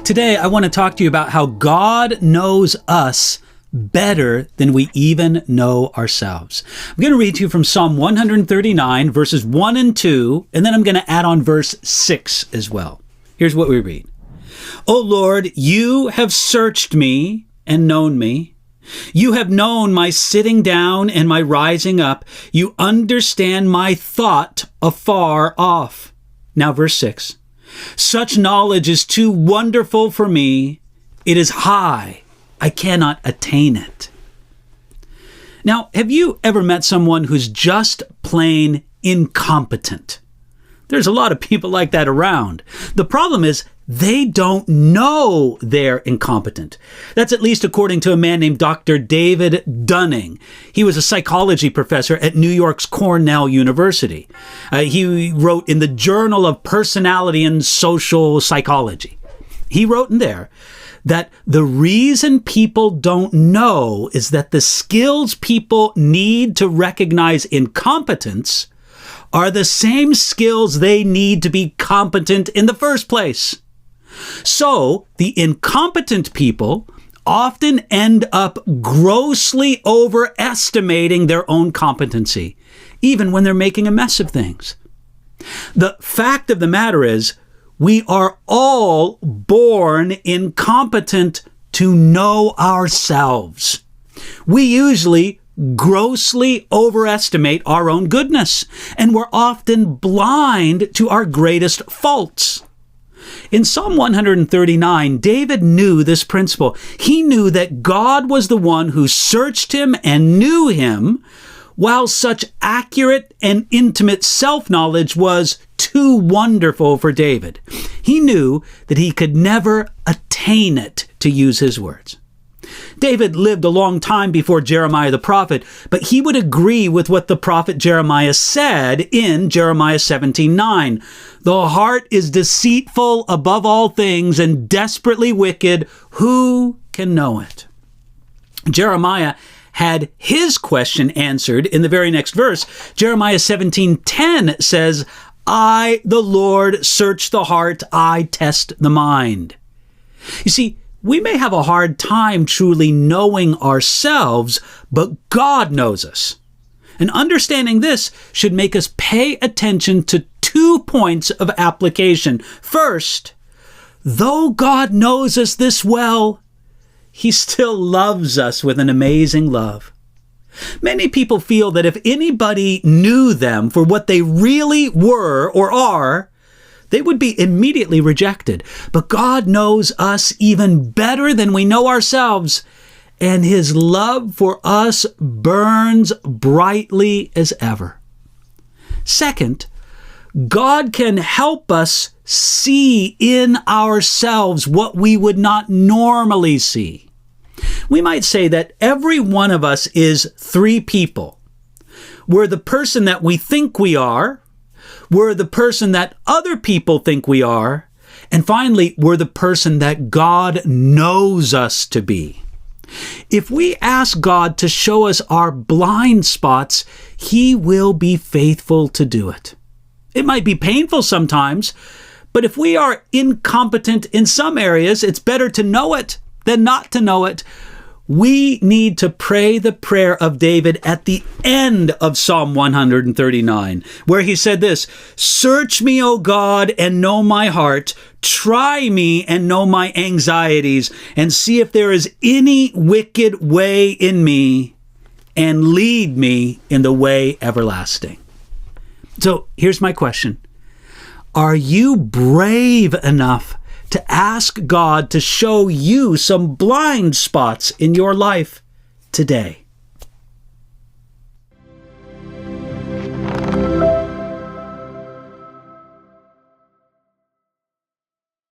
Today, I want to talk to you about how God knows us better than we even know ourselves. I'm going to read to you from Psalm 139, verses 1 and 2, and then I'm going to add on verse 6 as well. Here's what we read. O Lord, you have searched me and known me. You have known my sitting down and my rising up. You understand my thought afar off. Now, verse 6. Such knowledge is too wonderful for me. It is high. I cannot attain it. Now, have you ever met someone who's just plain incompetent? There's a lot of people like that around. The problem is they don't know they're incompetent. That's at least according to a man named Dr. David Dunning. He was a psychology professor at New York's Cornell University. He wrote in the Journal of Personality and Social Psychology. He wrote in there that the reason people don't know is that the skills people need to recognize incompetence are the same skills they need to be competent in the first place. So, the incompetent people often end up grossly overestimating their own competency, even when they're making a mess of things. The fact of the matter is, we are all born incompetent to know ourselves. We usually grossly overestimate our own goodness, and we're often blind to our greatest faults. In Psalm 139, David knew this principle. He knew that God was the one who searched him and knew him, while such accurate and intimate self-knowledge was too wonderful for David. He knew that he could never attain it, to use his words. David lived a long time before Jeremiah the prophet, but he would agree with what the prophet Jeremiah said in Jeremiah 17:9. The heart is deceitful above all things and desperately wicked. Who can know it? Jeremiah had his question answered in the very next verse. Jeremiah 17:10 says, I, the Lord, search the heart, I test the mind. You see, we may have a hard time truly knowing ourselves, but God knows us. And understanding this should make us pay attention to 2 points of application. First, though God knows us this well, he still loves us with an amazing love. Many people feel that if anybody knew them for what they really were or are, they would be immediately rejected. But God knows us even better than we know ourselves, and his love for us burns brightly as ever. Second, God can help us see in ourselves what we would not normally see. We might say that every one of us is 3 people. We're the person that we think we are, we're the person that other people think we are, and finally, we're the person that God knows us to be. If we ask God to show us our blind spots, he will be faithful to do it. It might be painful sometimes, but if we are incompetent in some areas, it's better to know it than not to know it. We need to pray the prayer of David at the end of Psalm 139, where he said this, Search me, O God, and know my heart. Try me and know my anxieties, and see if there is any wicked way in me, and lead me in the way everlasting. So here's my question. Are you brave enough to ask God to show you some blind spots in your life today?